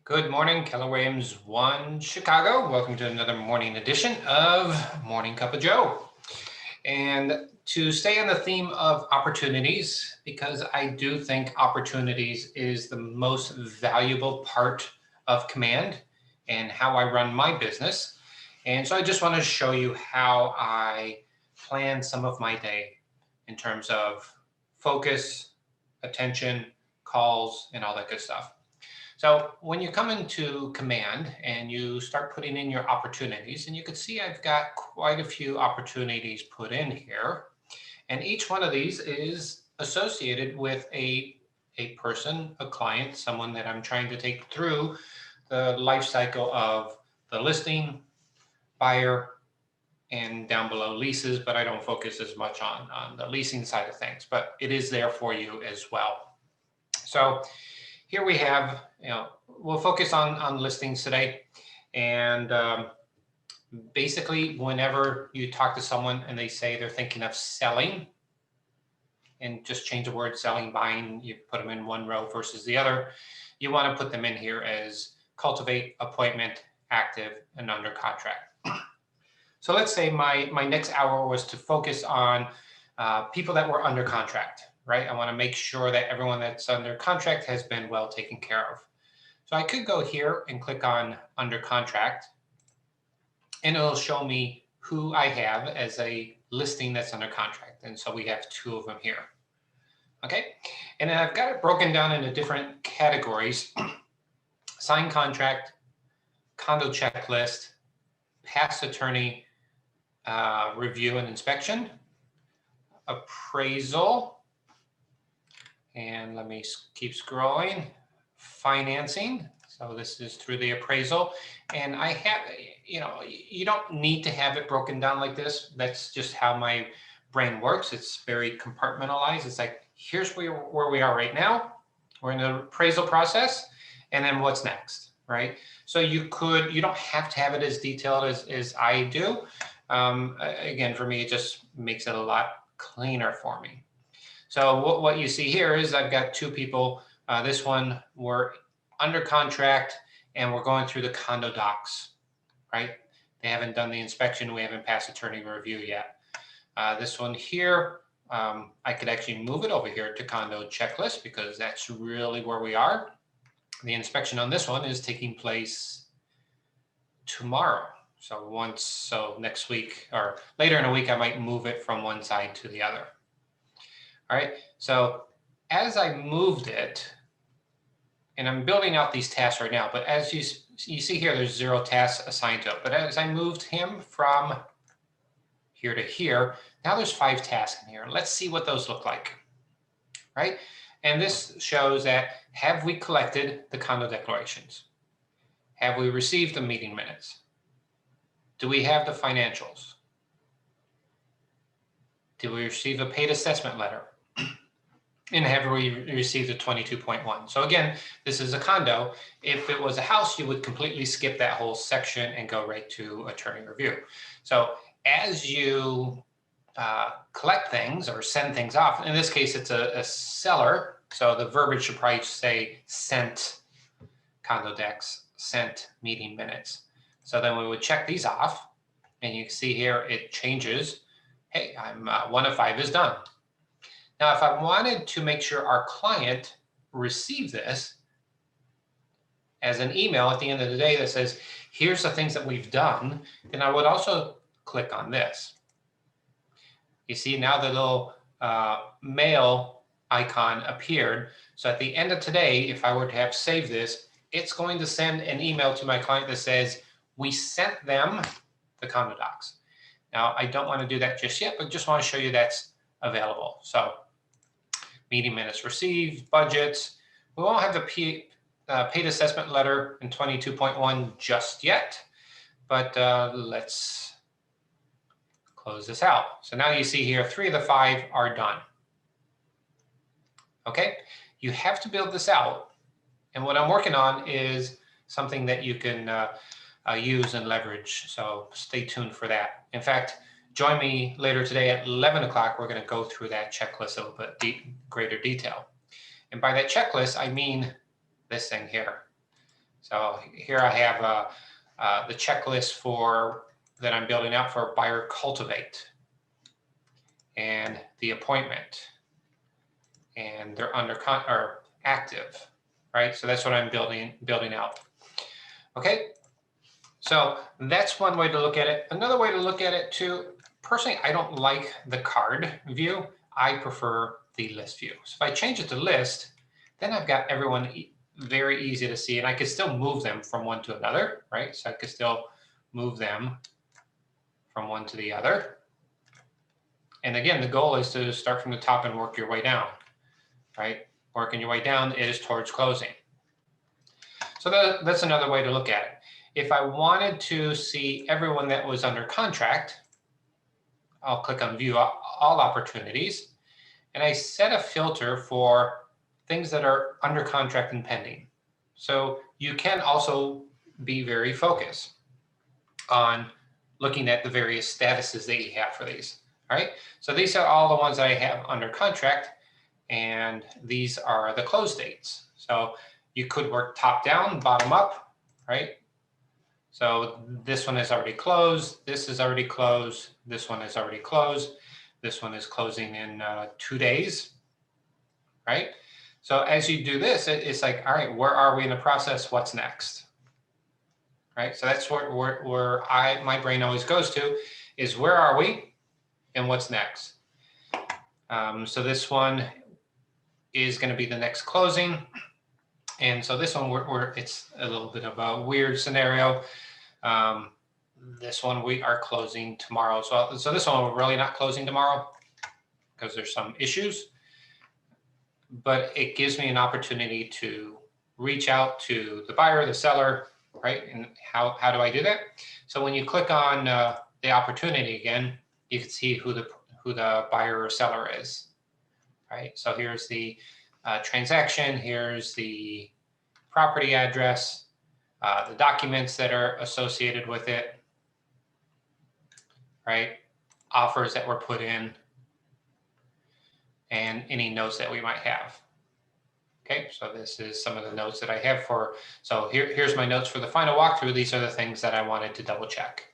Good morning, Keller Williams, One Chicago. Welcome to another morning edition of Morning Cup of Joe. And to stay on the theme of opportunities, because I do think opportunities is the most valuable part of command and how I run my business. And so I just want to show you how I plan some of my day in terms of focus, attention, calls, and all that good stuff. So when you come into command and you start putting in your opportunities, and you can see I've got quite a few opportunities put in here. And each one of these is associated with a person, a client, someone that I'm trying to take through the life cycle of the listing, buyer, and down below leases, but I don't focus as much on the leasing side of things, but it is there for you as well. So here we have, we'll focus on listings today. And basically, whenever you talk to someone and they say they're thinking of selling, and just change the word selling, buying, you put them in one row versus the other, you want to put them in here as cultivate, appointment, active, and under contract. So let's say my next hour was to focus on people that were under contract, right? I want to make sure that everyone that's under contract has been well taken care of. So I could go here and click on under contract, and it'll show me who I have as a listing that's under contract. And so we have two of them here. Okay. And then I've got it broken down into different categories: signed contract, condo checklist, past attorney review and inspection, appraisal, and let me keep scrolling, financing. So this is through the appraisal. And I have, you don't need to have it broken down like this. That's just how my brain works. It's very compartmentalized. It's like, here's where we are right now. We're in the appraisal process. And then what's next, right? So you don't have to have it as detailed as I do. Again, for me, it just makes it a lot cleaner for me. So what you see here is I've got two people. This one, we're under contract and we're going through the condo docs, right? They haven't done the inspection. We haven't passed attorney review yet. This one here, I could actually move it over here to condo checklist because that's really where we are. The inspection on this one is taking place tomorrow. So next week or later in a week, I might move it from one side to the other. All right. So as I moved it, and I'm building out these tasks right now, but as you see here, there's 0 tasks assigned to it. But as I moved him from here to here, now there's 5 tasks in here. Let's see what those look like, right? And this shows that, have we collected the condo declarations? Have we received the meeting minutes? Do we have the financials? Did we receive a paid assessment letter? And have we received a 22.1? So again, this is a condo. If it was a house, you would completely skip that whole section and go right to attorney review. So as you collect things or send things off, in this case, it's a seller. So the verbiage should probably say sent condo decks, sent meeting minutes. So then we would check these off, and you can see here it changes. Hey, I'm 1 of 5 is done. Now, if I wanted to make sure our client receives this as an email at the end of the day that says, here's the things that we've done, then I would also click on this. You see now the little mail icon appeared. So at the end of today, if I were to have saved this, it's going to send an email to my client that says, we sent them the condo docs. Now, I don't want to do that just yet, but just want to show you that's available. So meeting minutes received, budgets. We won't have the paid assessment letter in 22.1 just yet, but let's close this out. So now you see here, 3 of the 5 are done. Okay, you have to build this out. And what I'm working on is something that you can use and leverage. So stay tuned for that. In fact, join me later today at 11 o'clock. We're going to go through that checklist in a little bit greater detail. And by that checklist, I mean this thing here. So here I have the checklist that I'm building out for buyer cultivate, and the appointment, and they're or active, right? So that's what I'm building out. Okay, so that's one way to look at it. Another way to look at it too, personally, I don't like the card view. I prefer the list view. So if I change it to list, then I've got everyone very easy to see, and I can still move them from one to another, right? So I could still move them from one to the other. And again, the goal is to start from the top and work your way down, right? Working your way down is towards closing. So that's another way to look at it. If I wanted to see everyone that was under contract, I'll click on View All Opportunities, and I set a filter for things that are under contract and pending. So you can also be very focused on looking at the various statuses that you have for these. All right, so these are all the ones that I have under contract, and these are the close dates. So you could work top down, bottom up, right? So this one is already closed, this is already closed, this one is already closed, this one is closing in 2 days, right? So as you do this, it's like, all right, where are we in the process? What's next? Right, so that's where my brain always goes to, is where are we and what's next? So this one is going to be the next closing, and so this one it's a little bit of a weird scenario. This one we are closing tomorrow, so this one we're really not closing tomorrow because there's some issues, but it gives me an opportunity to reach out to the buyer, the seller, right? And how do I do that? So when you click on the opportunity again, you can see who the buyer or seller is, right? So here's the transaction, here's the property address, the documents that are associated with it, right? Offers that were put in, and any notes that we might have. Okay, so this is some of the notes that I have for, so here's my notes for the final walkthrough. These are the things that I wanted to double check.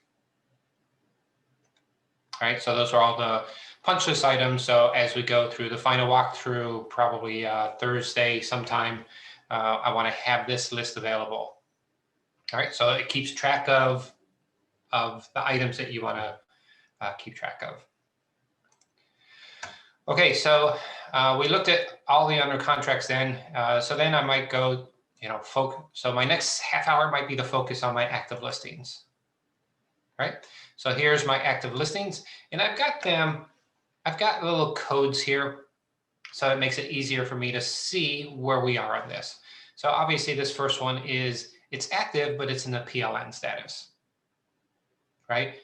All right, so those are all the punch list items. So as we go through the final walkthrough, probably Thursday sometime, I want to have this list available. All right, so it keeps track of the items that you want to keep track of. Okay, so we looked at all the under contracts then. So then I might go, so my next half hour might be to focus on my active listings. Right? So here's my active listings, and I've got little codes here, so it makes it easier for me to see where we are on this. So obviously this first one it's active, but it's in the PLN status, right?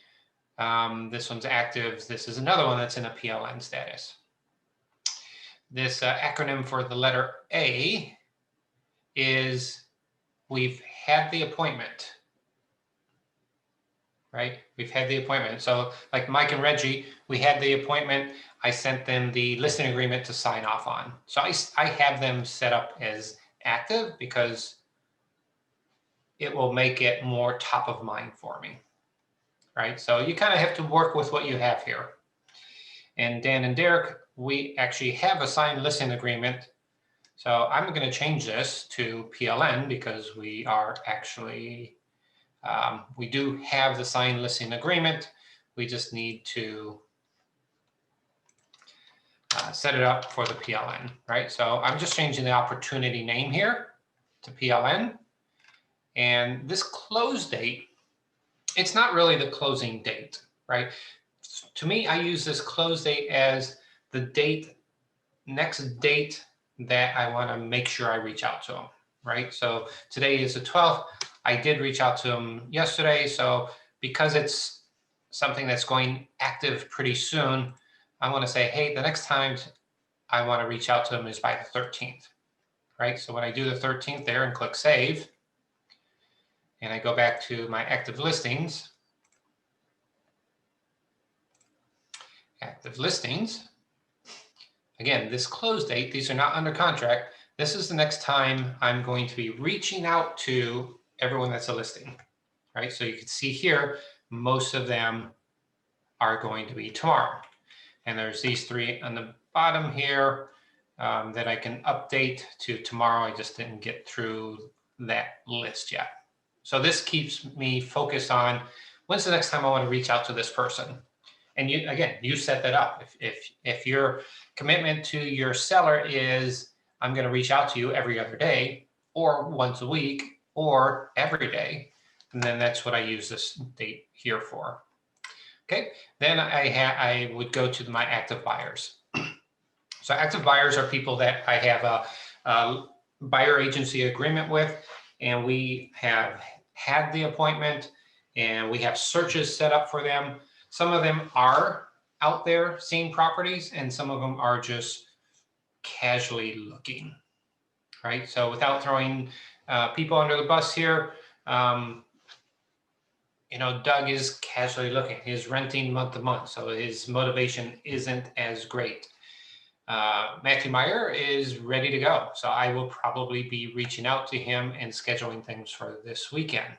This one's active. This is another one that's in a PLN status. This acronym for the letter A is we've had the appointment, right? We've had the appointment. So like Mike and Reggie, we had the appointment. I sent them the listing agreement to sign off on. So I have them set up as active because it will make it more top of mind for me, right? So you kind of have to work with what you have here. And Dan and Derek, we actually have a signed listing agreement. So I'm going to change this to PLN because we are actually, we do have the signed listing agreement. We just need to set it up for the PLN, right? So I'm just changing the opportunity name here to PLN. And this close date, it's not really the closing date, right? To me, I use this close date as the next date that I want to make sure I reach out to them, right? So today is the 12th. I did reach out to them yesterday. So because it's something that's going active pretty soon, I want to say, hey, the next time I want to reach out to them is by the 13th, right? So when I do the 13th there and click save, and I go back to my active listings, again, this close date, these are not under contract. this is the next time I'm going to be reaching out to everyone that's a listing, right? So you can see here, most of them are going to be tomorrow. And there's these 3 on the bottom here that I can update to tomorrow. I just didn't get through that list yet. So this keeps me focused on when's the next time I want to reach out to this person. And you, again, you set that up. If your commitment to your seller is I'm going to reach out to you every other day or once a week or every day, and then that's what I use this date here for. Okay, then I would go to my active buyers. So active buyers are people that I have a buyer agency agreement with, and we have had the appointment and we have searches set up for them. Some of them are out there seeing properties and some of them are just casually looking, right? So without throwing people under the bus here, you know, Doug is casually looking. He's renting month to month, so his motivation isn't as great. Matthew Meyer is ready to go, so I will probably be reaching out to him and scheduling things for this weekend.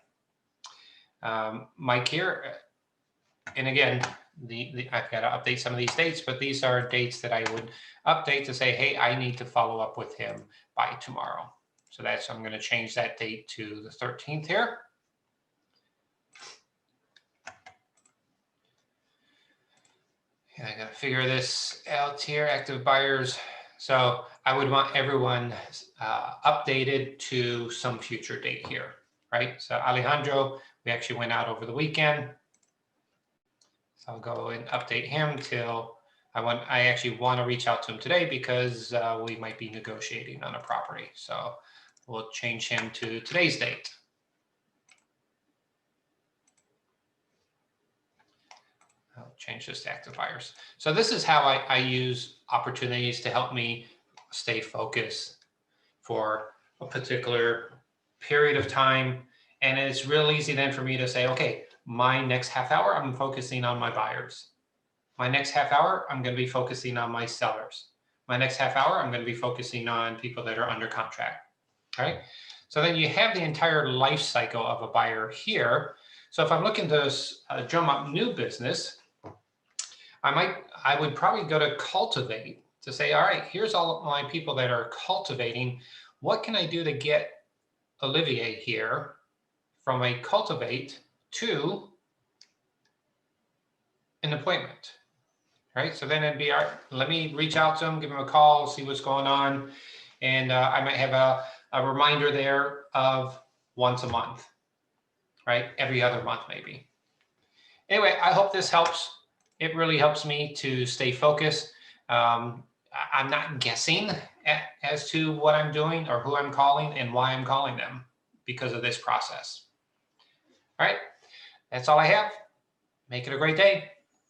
Mike here, and again, I've got to update some of these dates, but these are dates that I would update to say, hey, I need to follow up with him by tomorrow. So that's, I'm going to change that date to the 13th here. And I got to figure this out here, active buyers. So I would want everyone updated to some future date here, right? So Alejandro, we actually went out over the weekend. So I'll go and update him till I actually want to reach out to him today because we might be negotiating on a property. So we'll change him to today's date. I'll change this to active buyers. So this is how I use opportunities to help me stay focused for a particular period of time. And it's real easy then for me to say, okay, my next half hour, I'm focusing on my buyers. My next half hour, I'm going to be focusing on my sellers. My next half hour, I'm going to be focusing on people that are under contract. All right. So then you have the entire life cycle of a buyer here. So if I'm looking to drum up new business, I would probably go to cultivate to say, all right, here's all of my people that are cultivating. What can I do to get Olivier here from a cultivate to an appointment, right? So then it'd be, all right, let me reach out to him, give him a call, see what's going on. And I might have a reminder there of once a month, right? Every other month, maybe. Anyway, I hope this helps. It really helps me to stay focused. I'm not guessing as to what I'm doing or who I'm calling and why I'm calling them because of this process. All right, that's all I have. Make it a great day.